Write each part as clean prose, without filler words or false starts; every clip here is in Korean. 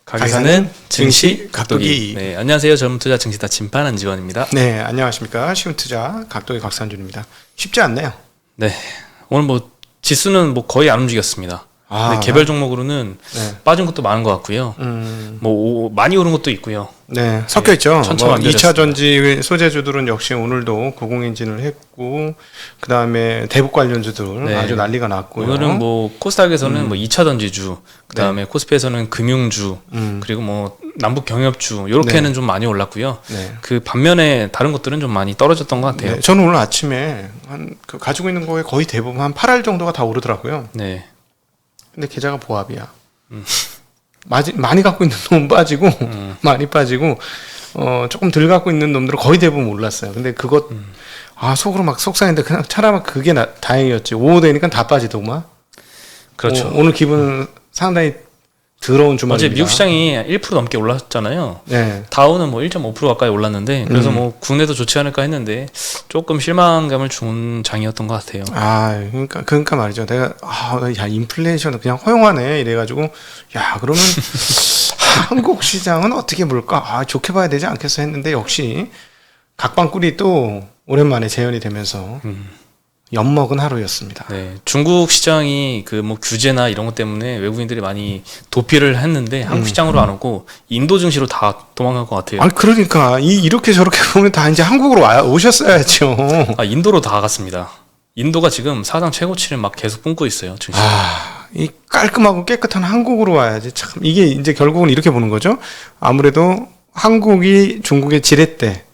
가게사는 증시 각도기. 네, 안녕하세요. 젊은투자 증시다 진판 안지원입니다. 네, 안녕하십니까. 쉬운투자 각도기 곽상준입니다. 쉽지 않네요. 네, 오늘 뭐 지수는 뭐 거의 안 움직였습니다. 근데 개별 종목으로는 빠진 것도 많은 것 같고요. 많이 오른 것도 있고요. 네, 섞여 있죠. 천차만별이었습니다. 2차 전지 소재주들은 역시 오늘도 고공행진을 했고, 그 다음에 대북 관련주들 아주 난리가 났고요. 오늘은 뭐 코스닥에서는 뭐 2차 전지주, 그 다음에 코스피에서는 금융주, 그리고 뭐 남북 경협주 이렇게는 좀 많이 올랐고요. 그 반면에 다른 것들은 좀 많이 떨어졌던 것 같아요. 네, 저는 오늘 아침에 가지고 있는 거에 거의 대부분 한 8알 정도가 다 오르더라고요. 네. 근데 계좌가 보합이야. 많이 갖고 있는 놈은 빠지고 많이 빠지고 조금 덜 갖고 있는 놈들은 거의 대부분 올랐어요. 근데 그것 속으로 막 속상했는데 그냥 차라리 그게 다행이었지. 오후 되니까 다 빠지더구만. 그렇죠. 오늘 기분은 상당히 더러운 주말입니다. 어제 미국 시장이 1% 넘게 올랐잖아요. 네. 다우는 뭐 1.5% 가까이 올랐는데 그래서 뭐 국내도 좋지 않을까 했는데 조금 실망감을 준 장이었던 것 같아요. 그러니까 말이죠. 내가 인플레이션은 그냥 허용하네 이래가지고 그러면 한국 시장은 어떻게 볼까? 좋게 봐야 되지 않겠어 했는데 역시 각방꿀이 또 오랜만에 재현이 되면서 엿먹은 하루였습니다. 네, 중국 시장이 그 뭐 규제나 이런 것 때문에 외국인들이 많이 도피를 했는데 한국 시장으로 안 오고 인도 증시로 다 도망간 것 같아요. 그러니까 이렇게 저렇게 보면 다 이제 한국으로 오셨어야죠. 인도로 다 갔습니다. 인도가 지금 사상 최고치를 막 계속 뿜고 있어요. 증시. 이 깔끔하고 깨끗한 한국으로 와야지. 참 이게 이제 결국은 이렇게 보는 거죠. 아무래도 한국이 중국의 지렛대.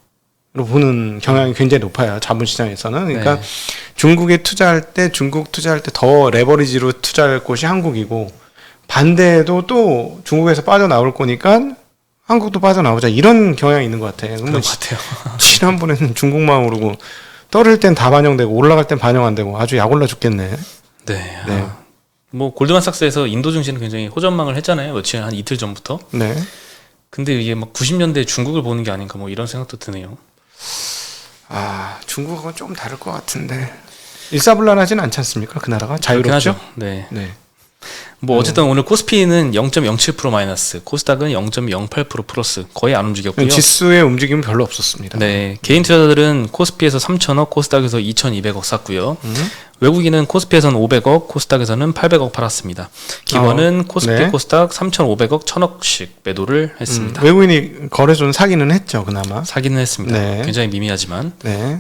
로 보는 경향이 굉장히 높아요. 자본시장에서는. 그러니까 중국 투자할 때 더 레버리지로 투자할 곳이 한국이고 반대로 또 중국에서 빠져나올 거니까 한국도 빠져나오자 이런 경향이 있는 것 같아요. 그런 것 같아요. 지난번에는 중국만 오르고 떨을 땐 다 반영되고 올라갈 땐 반영 안 되고 아주 약올라 죽겠네. 네. 뭐 골드만삭스에서 인도 증시는 굉장히 호전망을 했잖아요. 며칠 한 이틀 전부터. 네. 근데 이게 막 90년대 중국을 보는 게 아닌가 뭐 이런 생각도 드네요. 중국하고는 좀 다를 것 같은데 일사불란하진 않지 않습니까? 그 나라가 자유롭죠? 네. 뭐 어쨌든 오늘 코스피는 0.07% 마이너스, 코스닥은 0.08% 플러스, 거의 안 움직였고요. 지수의 움직임은 별로 없었습니다. 네, 개인 투자자들은 코스피에서 3,000억, 코스닥에서 2,200억 샀고요. 외국인은 코스피에서는 500억, 코스닥에서는 800억 팔았습니다. 기관은 코스피, 코스닥 3,500억, 1,000억씩 매도를 했습니다. 외국인이 거래소는 사기는 했죠, 그나마. 사기는 했습니다. 굉장히 미미하지만.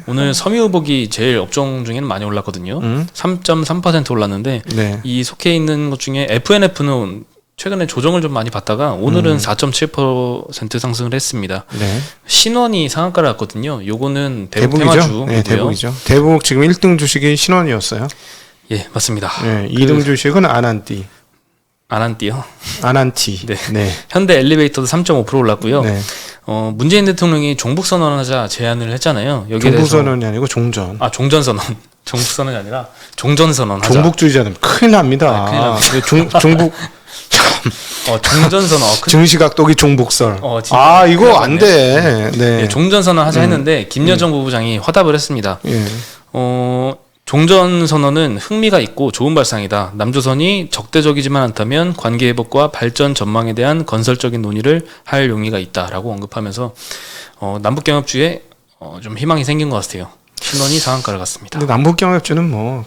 오늘 섬유의복이 제일 업종 중에는 많이 올랐거든요. 3.3% 올랐는데 이 속해 있는 것 중에 FNF는 최근에 조정을 좀 많이 받다가 오늘은 4.7% 상승을 했습니다. 신원이 상한가를 왔거든요. 요거는 대북 테마주이고요. 네, 대북이죠. 대북 지금 1등 주식이 신원이었어요. 예, 맞습니다. 2등 주식은 아난띠. 아난띠요? 아난티. 네. 현대 엘리베이터도 3.5% 올랐고요. 문재인 대통령이 종북 선언하자 제안을 했잖아요. 여기에 종북 선언이 아니고 종전. 종전 선언. 종북 선언이 아니라 종전 선언하자. 종북주의자는 큰일 납니다. 종북 종전선언. 증시각도기 종북설. 이거 안 돼. 종전선언 하자 했는데 김여정 부부장이 화답을 했습니다. 종전선언은 흥미가 있고 좋은 발상이다. 남조선이 적대적이지만 않다면 관계 회복과 발전 전망에 대한 건설적인 논의를 할 용의가 있다라고 언급하면서 남북경협주에 좀 희망이 생긴 것 같아요. 신원이 상한가를 갔습니다. 근데 남북경협주는 뭐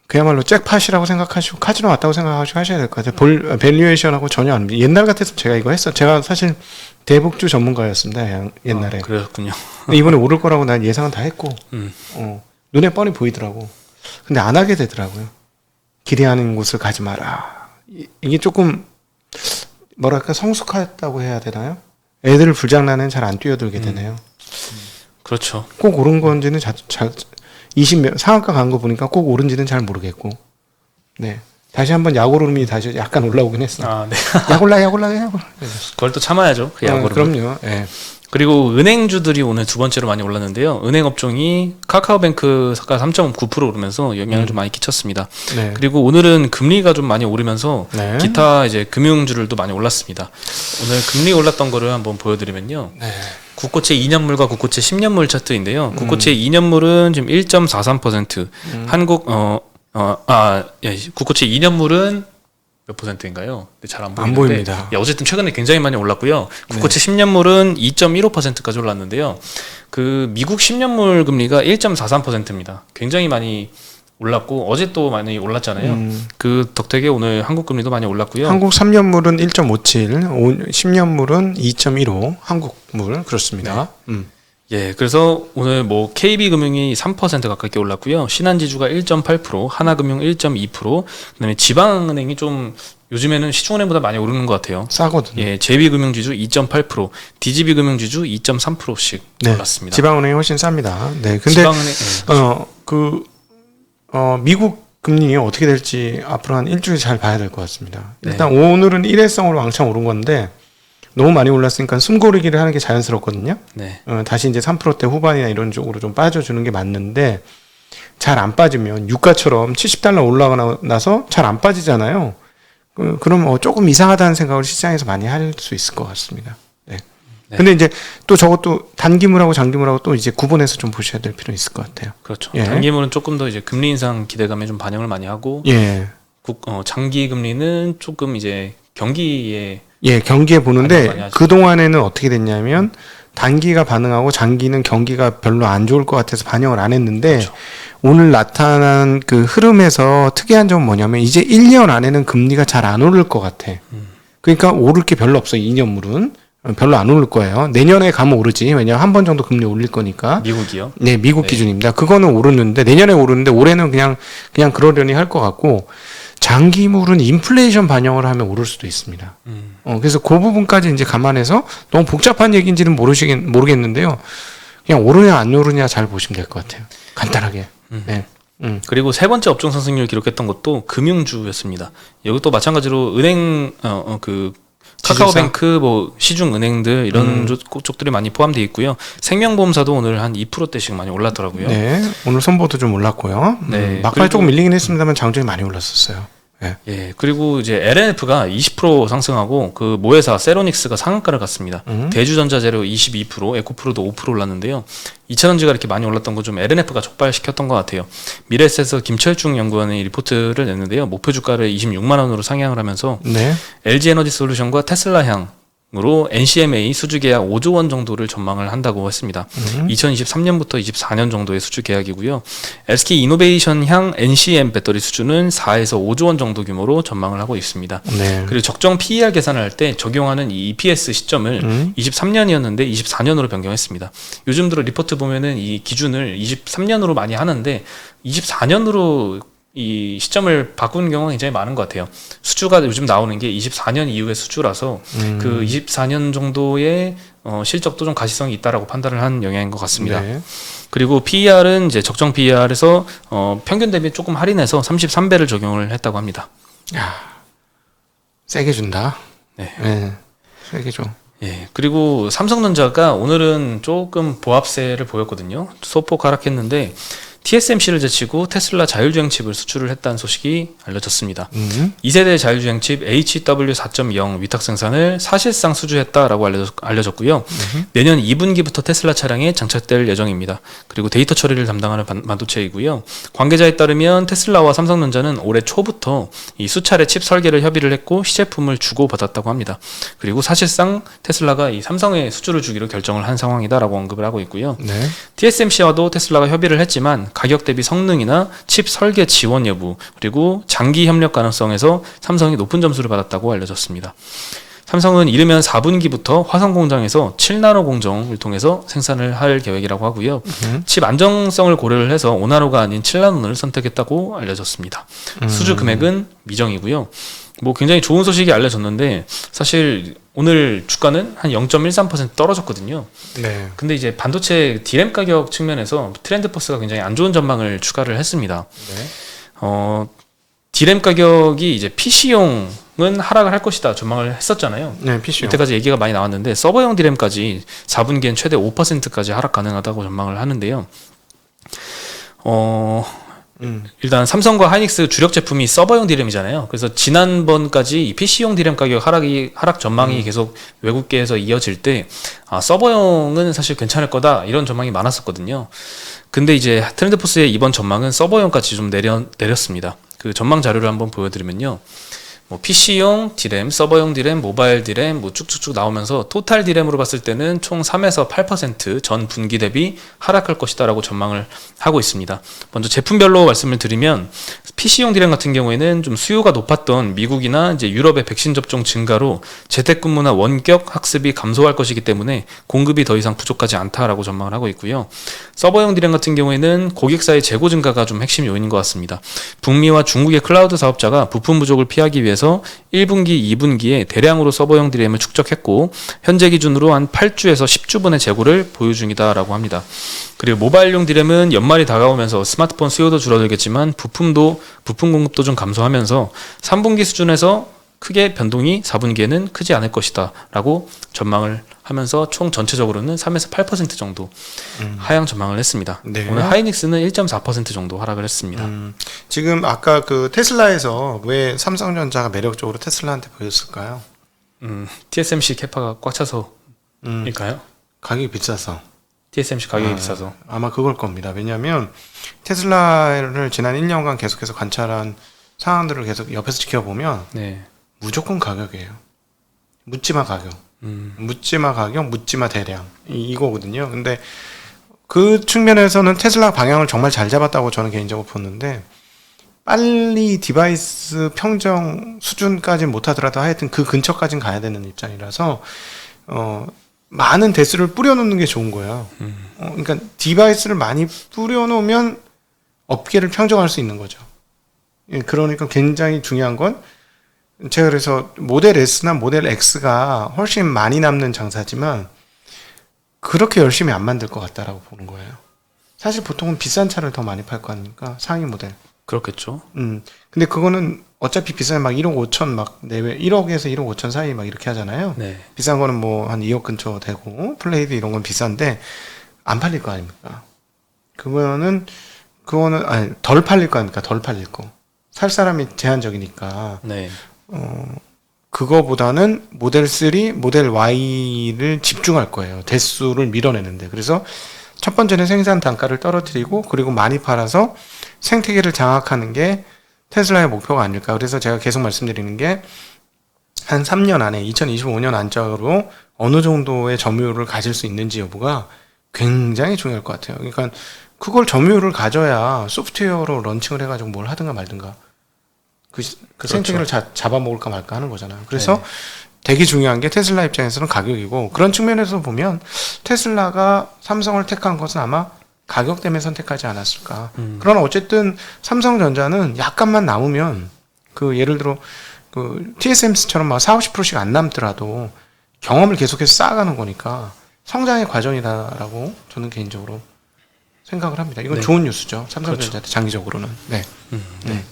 그야말로 잭팟이라고 생각하시고 카지노 왔다고 생각하시고 하셔야 될 것 같아요. 밸류에이션하고 전혀 안. 옛날 같았으면 제가 이거 했어. 제가 사실 대북주 전문가였습니다. 옛날에. 그렇군요. 근데 이번에 오를 거라고 난 예상은 다 했고 눈에 뻔히 보이더라고. 근데 안 하게 되더라고요. 기대하는 곳을 가지 마라. 이게 조금 뭐랄까 성숙하다고 해야 되나요? 애들 불장난은 잘 안 뛰어들게 되네요. 그렇죠. 꼭 오른 건지는 20몇 상한가 간 거 보니까 꼭 오른지는 잘 모르겠고. 다시 한번 약오름이 다시 약간 올라오긴 했어. 약올라. 그걸 또 참아야죠. 그 약오름. 그럼요. 그리고 은행주들이 오늘 두 번째로 많이 올랐는데요. 은행 업종이 카카오뱅크가 3.9% 오르면서 영향을 좀 많이 끼쳤습니다. 그리고 오늘은 금리가 좀 많이 오르면서 기타 이제 금융주들도 많이 올랐습니다. 오늘 금리 올랐던 거를 한번 보여드리면요. 국고채 2년물과 국고채 10년물 차트인데요. 국고채 2년물은 지금 1.43%, 국고채 2년물은 몇 %인가요? 잘 안 안 보이는데 보입니다. 예, 어쨌든 최근에 굉장히 많이 올랐고요. 국고채 10년물은 2.15%까지 올랐는데요. 그 미국 10년물 금리가 1.43%입니다. 굉장히 많이 올랐고 어제 또 많이 올랐잖아요. 그 덕택에 오늘 한국 금리도 많이 올랐고요. 한국 3년물은 1.57, 10년물은 2.15, 한국물 그렇습니다. 예, 그래서 오늘 뭐 KB금융이 3% 가깝게 올랐고요. 신한지주가 1.8%, 하나금융 1.2%, 그다음에 지방은행이 좀 요즘에는 시중은행보다 많이 오르는 것 같아요. 싸거든요. 예, JB금융지주 2.8%, DGB금융지주 2.3%씩 네, 올랐습니다. 지방은행이 훨씬 쌉니다. 네, 근데 지방은행 미국 금리 어떻게 될지 앞으로 한 일주일 잘 봐야 될 것 같습니다. 네. 일단 오늘은 일회성으로 왕창 오른 건데 너무 많이 올랐으니까 숨고르기를 하는 게 자연스럽거든요. 네. 다시 이제 3%대 후반이나 이런 쪽으로 좀 빠져주는 게 맞는데 잘 안 빠지면 유가처럼 $70 올라가서 잘 안 빠지잖아요. 그럼 조금 이상하다는 생각을 시장에서 많이 할 수 있을 것 같습니다. 네. 네. 근데 이제 또 저것도 단기물하고 장기물하고 또 이제 구분해서 좀 보셔야 될 필요 있을 것 같아요. 그렇죠. 예. 단기물은 조금 더 이제 금리 인상 기대감에 좀 반영을 많이 하고, 예. 장기 금리는 조금 이제 경기에 경기에 보는데 많이 하죠. 그동안에는 어떻게 됐냐면 단기가 반응하고 장기는 경기가 별로 안 좋을 것 같아서 반영을 안 했는데 그렇죠. 오늘 나타난 그 흐름에서 특이한 점은 뭐냐면 이제 1년 안에는 금리가 잘 안 오를 것 같아. 그러니까 오를 게 별로 없어요. 2년물은. 별로 안 오를 거예요. 내년에 가면 오르지. 왜냐하면 한 번 정도 금리 올릴 거니까. 미국이요? 네, 미국 네. 기준입니다. 그거는 오르는데 내년에 오르는데 올해는 그냥 그러려니 할 것 같고 장기물은 인플레이션 반영을 하면 오를 수도 있습니다. 그래서 그 부분까지 이제 감안해서 너무 복잡한 얘기인지는 모르겠는데요. 그냥 오르냐 안 오르냐 잘 보시면 될 것 같아요. 간단하게. 네. 그리고 세 번째 업종 상승률 기록했던 것도 금융주였습니다. 이것도 마찬가지로 은행 카카오뱅크 뭐 시중 은행들 이런 쪽들이 많이 포함되어 있고요. 생명보험사도 오늘 한 2%대씩 많이 올랐더라고요. 네, 오늘 선보도 좀 올랐고요. 네, 막판에 조금 밀리긴 했습니다만 장중에 많이 올랐었어요. 네. 예, 그리고 이제 LNF가 20% 상승하고 그 모회사 세로닉스가 상한가를 갔습니다. 대주전자재료 22%, 에코프로도 5% 올랐는데요. 2차전지가 이렇게 많이 올랐던 건 좀 LNF가 촉발시켰던 것 같아요. 미래에셋에서 김철중 연구원이 리포트를 냈는데요. 목표 주가를 26만 원으로 상향을 하면서 네. LG에너지솔루션과 테슬라향으로 NCMA 수주 계약 5조 원 정도를 전망을 한다고 했습니다. 2023년부터 24년 정도의 수주 계약이고요. SK 이노베이션향 NCM 배터리 수주는 4에서 5조 원 정도 규모로 전망을 하고 있습니다. 네. 그리고 적정 PER 계산을 할 때 적용하는 이 EPS 시점을 23년이었는데 24년으로 변경했습니다. 요즘 들어 리포트 보면은 이 기준을 23년으로 많이 하는데 24년으로 이 시점을 바꾸는 경우가 굉장히 많은 것 같아요. 수주가 요즘 나오는 게 24년 이후의 수주라서 그 24년 정도의 실적도 좀 가시성이 있다라고 판단을 한 영향인 것 같습니다. 네. 그리고 PER은 이제 적정 PER에서 평균 대비 조금 할인해서 33배를 적용을 했다고 합니다. 야, 세게 준다. 네. 네. 세게 줘. 예. 그리고 삼성전자가 오늘은 조금 보합세를 보였거든요. 소폭 하락했는데 TSMC를 제치고 테슬라 자율주행 칩을 수출을 했다는 소식이 알려졌습니다. 2세대 자율주행 칩 HW4.0 위탁 생산을 사실상 수주했다라고 알려졌고요. 내년 2분기부터 테슬라 차량에 장착될 예정입니다. 그리고 데이터 처리를 담당하는 반도체이고요. 관계자에 따르면 테슬라와 삼성전자는 올해 초부터 이 수차례 칩 설계를 협의를 했고 시제품을 주고받았다고 합니다. 그리고 사실상 테슬라가 이 삼성에 수주를 주기로 결정을 한 상황이다라고 언급을 하고 있고요. 네. TSMC와도 테슬라가 협의를 했지만 가격 대비 성능이나 칩 설계 지원 여부 그리고 장기 협력 가능성에서 삼성이 높은 점수를 받았다고 알려졌습니다. 삼성은 이르면 4분기부터 화성 공장에서 7나노 공정을 통해서 생산을 할 계획이라고 하고요. 칩 안정성을 고려를 해서 5나노가 아닌 7나노를 선택했다고 알려졌습니다. 수주 금액은 미정이고요. 뭐 굉장히 좋은 소식이 알려졌는데 사실 오늘 주가는 한 0.13% 떨어졌거든요. 네. 근데 이제 반도체 D램 가격 측면에서 트렌드포스가 굉장히 안 좋은 전망을 추가를 했습니다. 네. D램 가격이 이제 PC용은 하락을 할 것이다 전망을 했었잖아요. 네, PC. 이때까지 얘기가 많이 나왔는데 서버용 D램까지 4분기엔 최대 5%까지 하락 가능하다고 전망을 하는데요. 일단 삼성과 하이닉스 주력 제품이 서버용 D램이잖아요. 그래서 지난번까지 이 PC용 D램 가격 하락 전망이 계속 외국계에서 이어질 때 서버용은 사실 괜찮을 거다 이런 전망이 많았었거든요. 근데 이제 트렌드포스의 이번 전망은 서버용까지 좀 내렸습니다. 그 전망 자료를 한번 보여드리면요. 뭐 PC용 디램, 서버용 디램, 모바일 디램 뭐 쭉쭉쭉 나오면서 토탈 디램으로 봤을 때는 총 3에서 8%전 분기 대비 하락할 것이다라고 전망을 하고 있습니다. 먼저 제품별로 말씀을 드리면 PC용 디램 같은 경우에는 좀 수요가 높았던 미국이나 이제 유럽의 백신 접종 증가로 재택근무나 원격 학습이 감소할 것이기 때문에 공급이 더 이상 부족하지 않다라고 전망을 하고 있고요. 서버용 디램 같은 경우에는 고객사의 재고 증가가 좀 핵심 요인인 것 같습니다. 북미와 중국의 클라우드 사업자가 부품 부족을 피하기 위해서 1분기, 2분기에 대량으로 서버용 디램을 축적했고 현재 기준으로 한 8주에서 10주분의 재고를 보유 중이다라고 합니다. 그리고 모바일용 디램은 연말이 다가오면서 스마트폰 수요도 줄어들겠지만 부품 공급도 좀 감소하면서 3분기 수준에서 크게 변동이 4분기에는 크지 않을 것이다 라고 전망을 하면서 총 전체적으로는 3에서 8% 정도 하향 전망을 했습니다. 네. 오늘 하이닉스는 1.4% 정도 하락을 했습니다. 지금 아까 그 테슬라에서 왜 삼성전자가 매력적으로 테슬라한테 보였을까요? TSMC 캐파가 꽉 차서일까요? 가격이 비싸서. TSMC 가격이 비싸서. 아마 그걸 겁니다. 왜냐하면 테슬라를 지난 1년간 계속해서 관찰한 상황들을 계속 옆에서 지켜보면 네. 무조건 가격이에요. 묻지마 가격. 묻지마 가격, 묻지마 대량. 이거거든요. 근데 그 측면에서는 테슬라 방향을 정말 잘 잡았다고 저는 개인적으로 보는데 빨리 디바이스 평정 수준까지는 못하더라도 하여튼 그 근처까지는 가야 되는 입장이라서 많은 대수를 뿌려놓는 게 좋은 거예요. 그러니까 디바이스를 많이 뿌려놓으면 업계를 평정할 수 있는 거죠. 그러니까 굉장히 중요한 건 제가 그래서 모델 S나 모델 X가 훨씬 많이 남는 장사지만 그렇게 열심히 안 만들 것 같다라고 보는 거예요. 사실 보통은 비싼 차를 더 많이 팔 거 아닙니까? 상위 모델. 그렇겠죠. 근데 그거는 어차피 비싸면 막 1억 5천 막 내외 1억에서 1억 5천 사이 막 이렇게 하잖아요. 네. 비싼 거는 뭐 한 2억 근처 되고 플레이드 이런 건 비싼데 안 팔릴 거 아닙니까? 그거는 아니 덜 팔릴 거 아닙니까? 덜 팔릴 거. 살 사람이 제한적이니까. 네. 그거보다는 모델 3, 모델 Y를 집중할 거예요. 대수를 밀어내는데. 그래서 첫 번째는 생산 단가를 떨어뜨리고 그리고 많이 팔아서 생태계를 장악하는 게 테슬라의 목표가 아닐까. 그래서 제가 계속 말씀드리는 게 한 3년 안에 2025년 안짝으로 어느 정도의 점유율을 가질 수 있는지 여부가 굉장히 중요할 것 같아요. 그러니까 그걸 점유율을 가져야 소프트웨어로 런칭을 해가지고 뭘 하든가 말든가 그 그렇죠. 생태계를 잡아먹을까 말까 하는 거잖아요. 그래서 네. 되게 중요한 게 테슬라 입장에서는 가격이고 그런 측면에서 보면 테슬라가 삼성을 택한 것은 아마 가격 때문에 선택하지 않았을까. 그러나 어쨌든 삼성전자는 약간만 남으면 그 예를 들어 그 TSMC처럼 막 40-50%씩 안 남더라도 경험을 계속해서 쌓아가는 거니까 성장의 과정이다라고 저는 개인적으로 생각을 합니다. 이건 네. 좋은 뉴스죠. 삼성전자한테 그렇죠. 장기적으로는. 네. 네.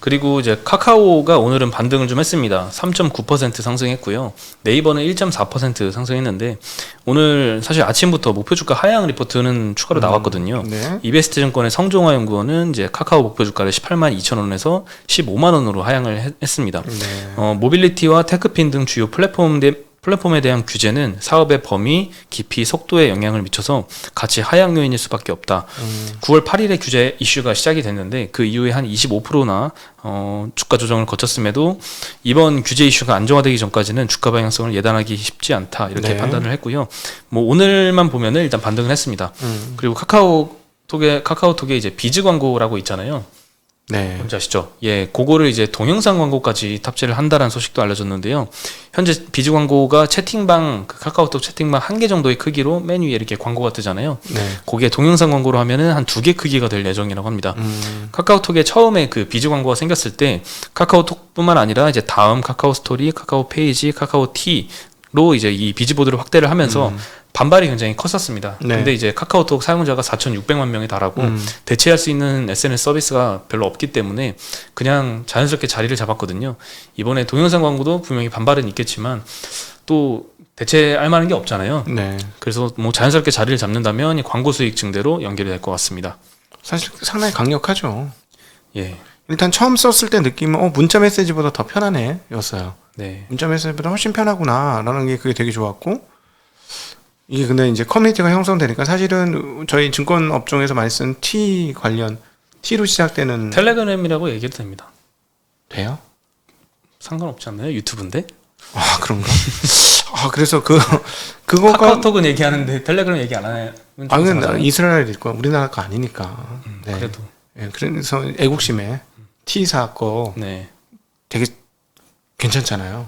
그리고 이제 카카오가 오늘은 반등을 좀 했습니다. 3.9% 상승했고요. 네이버는 1.4% 상승했는데 오늘 사실 아침부터 목표 주가 하향 리포트는 추가로 나왔거든요. 네. 이베스트 증권의 성종화 연구원은 이제 카카오 목표 주가를 18만 2천 원에서 15만 원으로 하향을 했습니다. 네. 모빌리티와 테크핀 등 주요 플랫폼에 대한 규제는 사업의 범위, 깊이, 속도에 영향을 미쳐서 같이 하향 요인일 수밖에 없다. 9월 8일에 규제 이슈가 시작이 됐는데 그 이후에 한 25%나 주가 조정을 거쳤음에도 이번 규제 이슈가 안정화되기 전까지는 주가 방향성을 예단하기 쉽지 않다. 이렇게 네. 판단을 했고요. 뭐 오늘만 보면은 일단 반등을 했습니다. 그리고 카카오톡에 이제 비즈 광고라고 있잖아요. 네. 뭔지 아시죠? 예, 그거를 이제 동영상 광고까지 탑재를 한다는 소식도 알려졌는데요. 현재 비즈 광고가 채팅방, 그 카카오톡 채팅방 1개 정도의 크기로 맨 위에 이렇게 광고가 뜨잖아요. 네. 거기에 동영상 광고로 하면은 한 2개 크기가 될 예정이라고 합니다. 카카오톡에 처음에 그 비즈 광고가 생겼을 때 카카오톡뿐만 아니라 이제 다음 카카오 스토리, 카카오 페이지, 카카오 T로 이제 이 비즈보드를 확대를 하면서 반발이 굉장히 컸었습니다. 네. 근데 이제 카카오톡 사용자가 4,600만 명에 달하고 대체할 수 있는 SNS 서비스가 별로 없기 때문에 그냥 자연스럽게 자리를 잡았거든요. 이번에 동영상 광고도 분명히 반발은 있겠지만 또 대체할 만한 게 없잖아요. 네. 그래서 뭐 자연스럽게 자리를 잡는다면 광고 수익 증대로 연결이 될 것 같습니다. 사실 상당히 강력하죠. 예. 일단 처음 썼을 때 느낌은 문자 메시지보다 더 편하네 였어요. 네. 문자 메시지보다 훨씬 편하구나라는 게 그게 되게 좋았고 이게 근데 이제 커뮤니티가 형성되니까 사실은 저희 증권 업종에서 많이 쓴 T 관련 T로 시작되는 텔레그램이라고 얘기해도 됩니다. 돼요? 상관없지 않나요? 유튜브인데? 아, 그런가? 아, 그래서 그거가 카카오톡은 얘기하는데 텔레그램 얘기 안 하나요? 아, 근데 이스라엘 일 거야. 우리나라 거 아니니까. 네. 그래도 예, 그래서 애국심에 T사 거 네. 되게 괜찮잖아요.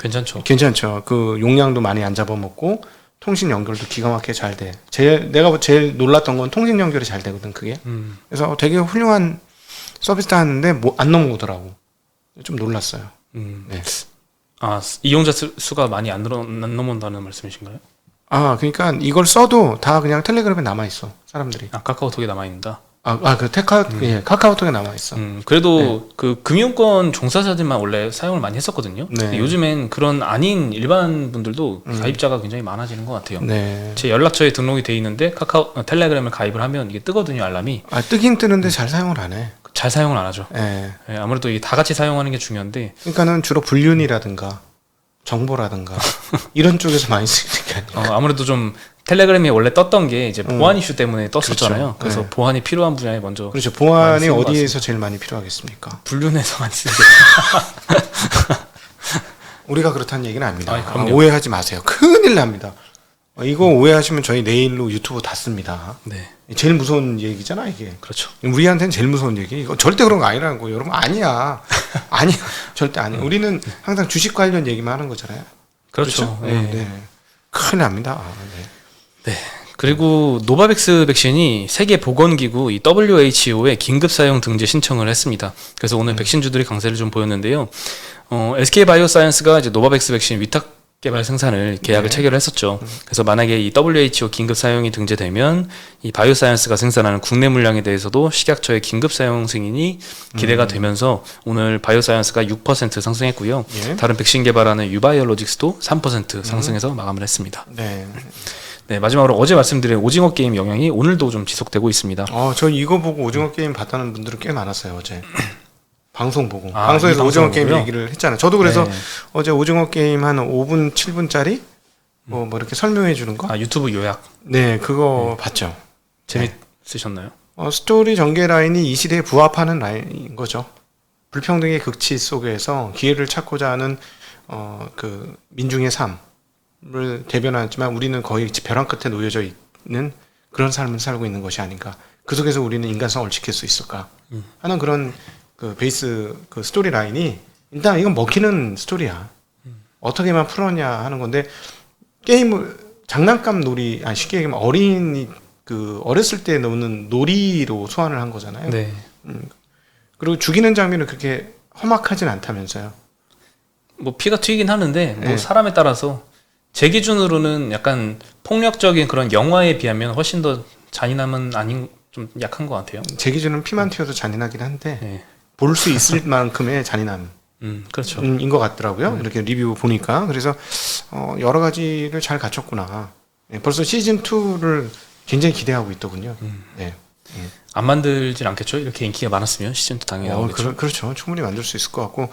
괜찮죠. 괜찮죠. 그 용량도 많이 안 잡아먹고 통신 연결도 기가 막히게 잘 돼. 내가 제일 놀랐던 건 통신 연결이 잘 되거든, 그게. 그래서 되게 훌륭한 서비스 하는데 안 넘어오더라고. 좀 놀랐어요. 네. 아, 이용자 수가 많이 안 넘어온다는 말씀이신가요? 아, 그러니까 이걸 써도 다 그냥 텔레그램에 남아 있어, 사람들이. 아, 카카오톡에 남아 있는다. 예, 카카오톡에 남아 있어. 그래도 네. 그 금융권 종사자들만 원래 사용을 많이 했었거든요. 네. 근데 요즘엔 그런 아닌 일반 분들도 가입자가 굉장히 많아지는 것 같아요. 네. 제 연락처에 등록이 돼 있는데 텔레그램을 가입을 하면 이게 뜨거든요, 알람이. 아, 뜨긴 뜨는데 잘 사용을 안 해. 잘 사용을 안 하죠. 예. 예, 아무래도 이게 다 같이 사용하는 게 중요한데. 그러니까는 주로 불륜이라든가 정보라든가 이런 쪽에서 많이 쓰이는 게 아니에요. 아무래도 좀 텔레그램이 원래 떴던 게 이제 보안 이슈 때문에 떴었잖아요. 그렇죠. 그래서 네. 보안이 필요한 분야에 먼저. 그렇죠. 보안이 쓰는 것 어디에서 제일 많이 필요하겠습니까? 불륜에서 많이 쓰는 우리가 그렇다는 얘기는 아닙니다. 아이, 그럼요. 오해하지 마세요. 큰일 납니다. 이거 오해하시면 저희 내일로 유튜브 닫습니다. 네, 제일 무서운 얘기잖아, 이게. 그렇죠. 우리한테는 제일 무서운 얘기. 이거 절대 그런 거 아니라는 거예요. 여러분, 아니야. 아니야. 절대 아니야. 우리는 항상 주식 관련 얘기만 하는 거잖아요. 그렇죠. 네. 네. 큰일 납니다. 네. 네. 그리고 노바백스 백신이 세계 보건기구 이 WHO에 긴급 사용 등재 신청을 했습니다. 그래서 오늘 백신주들이 강세를 좀 보였는데요. SK 바이오사이언스가 이제 노바백스 백신 위탁 개발 생산을 계약을 네. 체결을 했었죠. 그래서 만약에 이 WHO 긴급 사용이 등재되면 이 바이오사이언스가 생산하는 국내 물량에 대해서도 식약처의 긴급 사용 승인이 기대가 되면서 오늘 바이오사이언스가 6% 상승했고요. 예. 다른 백신 개발하는 유바이올로직스도 3% 상승해서 마감을 했습니다. 네. 네, 마지막으로 어제 말씀드린 오징어 게임 영향이 오늘도 좀 지속되고 있습니다. 저 이거 보고 오징어 게임 봤다는 분들은 꽤 많았어요, 어제. 방송 보고. 아, 방송에서 이 오징어 방송을 게임 보고요? 얘기를 했잖아요. 저도 그래서 네. 어제 오징어 게임 한 5분, 7분짜리 뭐 이렇게 설명해 주는 거? 아, 유튜브 요약 네, 그거 봤죠. 재밌으셨나요? 스토리 전개 라인이 이 시대에 부합하는 라인인 거죠. 불평등의 극치 속에서 기회를 찾고자 하는 그 민중의 삶을 대변하지만 우리는 거의 벼랑 끝에 놓여져 있는 그런 삶을 살고 있는 것이 아닌가. 그 속에서 우리는 인간성을 지킬 수 있을까 하는 그런 그 베이스 그 스토리 라인이 일단 이건 먹히는 스토리야. 어떻게만 풀었냐 하는 건데 게임을 장난감 놀이 쉽게 얘기하면 어린이 그 어렸을 때 노는 놀이로 소환을 한 거잖아요. 네. 그리고 죽이는 장면은 그렇게 험악하진 않다면서요. 뭐 피가 튀긴 하는데 뭐 네. 사람에 따라서 제 기준으로는 약간 폭력적인 그런 영화에 비하면 훨씬 더 잔인함은 아닌 좀 약한 것 같아요. 제 기준은 피만 튀어도 잔인하긴 한데 네. 볼 수 있을 만큼의 잔인함. 그렇죠. 인 것 같더라고요. 이렇게 리뷰 보니까. 그래서 여러 가지를 잘 갖췄구나. 네, 벌써 시즌 2를 굉장히 기대하고 있더군요. 네. 안 만들진 않겠죠? 이렇게 인기가 많았으면 시즌2 당연히 나오겠죠. 그렇죠. 충분히 만들 수 있을 것 같고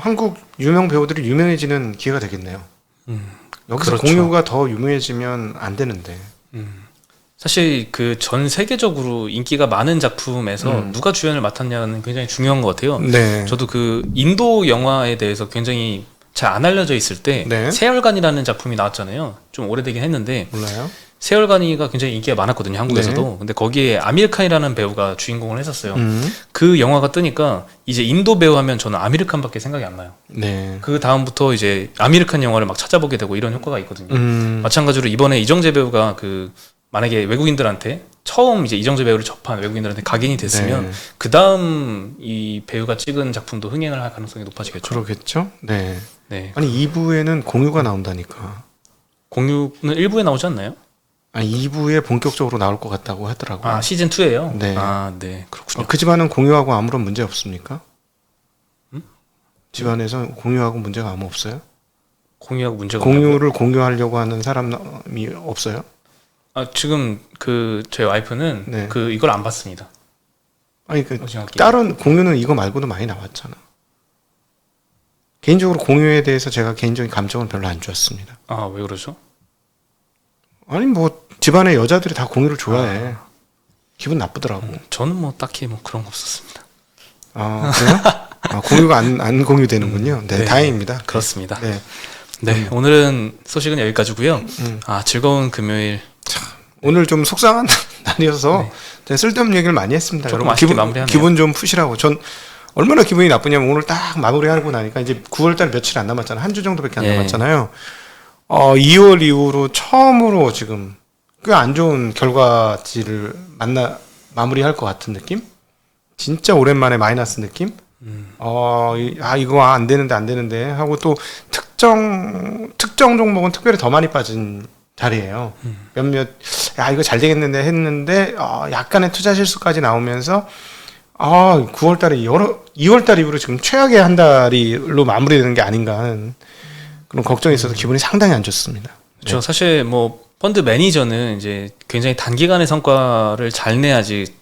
한국 유명 배우들이 유명해지는 기회가 되겠네요. 여기서 그렇죠. 공유가 더 유명해지면 안 되는데. 사실 그 전 세계적으로 인기가 많은 작품에서 누가 주연을 맡았냐는 굉장히 중요한 것 같아요. 네. 저도 그 인도 영화에 대해서 굉장히 잘 안 알려져 있을 때 네. 세월간이라는 작품이 나왔잖아요. 좀 오래되긴 했는데 몰라요? 세월간이가 굉장히 인기가 많았거든요, 한국에서도. 근데 거기에 아미르칸이라는 배우가 주인공을 했었어요. 음. 그 영화가 뜨니까 이제 인도 배우 하면 저는 아미르칸밖에 생각이 안 나요. 네. 그 다음부터 이제 아미르칸 영화를 막 찾아보게 되고 이런 효과가 있거든요. 마찬가지로 이번에 이정재 배우가 그 만약에 외국인들한테 처음 이제 이정재 배우를 접한 외국인들한테 각인이 됐으면 네. 그 다음 이 배우가 찍은 작품도 흥행을 할 가능성이 높아지겠죠. 그러겠죠? 네. 네. 아니 2부에는 공유가 나온다니까. 공유는 1부에 나오지 않나요? 아니 2부에 본격적으로 나올 것 같다고 하더라고요. 아, 시즌 2예요? 네. 아, 네. 그렇군요. 그 집안은 공유하고 아무런 문제 없습니까? 집안에서 공유하고 문제가 아무 없어요? 공유하고 문제가 없냐고요? 공유를 공유하려고 하는 사람이 없어요? 아, 지금 그 제 와이프는 네. 그 이걸 안 봤습니다. 아니 그 오징어 게임. 다른 공유는 이거 말고도 많이 나왔잖아. 개인적으로 공유에 대해서 제가 개인적인 감정은 별로 안 좋았습니다. 아, 왜 그러죠? 아니 뭐 집안의 여자들이 다 공유를 좋아해. 기분 나쁘더라고. 저는 뭐 딱히 뭐 그런 거 없었습니다. 아 그래요? 공유가 안 공유되는군요. 네, 네. 다행입니다. 그렇습니다. 네. 네, 오늘은 소식은 여기까지고요. 즐거운 금요일. 오늘 좀 속상한 날이어서 쓸데없는 얘기를 많이 했습니다. 조금 여러분 아쉽게 마무리하네요. 기분 좀 푸시라고. 전 얼마나 기분이 나쁘냐면 오늘 딱 마무리하고 나니까 이제 9월달 며칠 안 남았잖아요. 한 주 정도밖에 안 남았잖아요. 2월 이후로 처음으로 지금 꽤 안 좋은 결과지를 마무리할 것 같은 느낌? 진짜 오랜만에 마이너스 느낌? 이거 안 되는데 하고 또 특정 종목은 특별히 더 많이 빠진 자리예요. 몇몇 이거 잘 되겠는데 했는데 약간의 투자 실수까지 나오면서 9월달에 2월달 이후로 지금 최악의 한 달로 마무리되는 게 아닌가 하는 그런 걱정이 있어서 기분이 상당히 안 좋습니다. 그렇죠. 네. 사실 뭐 펀드 매니저는 이제 굉장히 단기간의 성과를 잘 내야지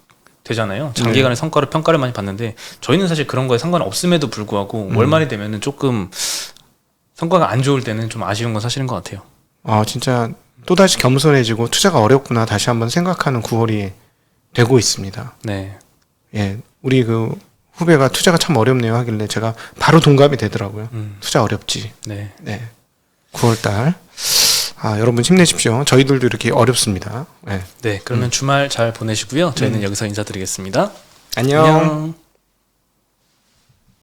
되잖아요. 장기간의 성과를 평가를 많이 받는데 저희는 사실 그런 거에 상관없음에도 불구하고 월말이 되면은 조금 성과가 안 좋을 때는 좀 아쉬운 건 사실인 것 같아요. 진짜 또다시 겸손해지고 투자가 어렵구나 다시 한번 생각하는 9월이 되고 있습니다. 네. 예, 우리 그 후배가 투자가 참 어렵네요 하길래 제가 바로 동감이 되더라고요. 투자 어렵지. 네. 9월달. 여러분 힘내십시오. 저희들도 이렇게 어렵습니다. 네. 네, 그러면 주말 잘 보내시고요. 저희는 여기서 인사드리겠습니다. 안녕.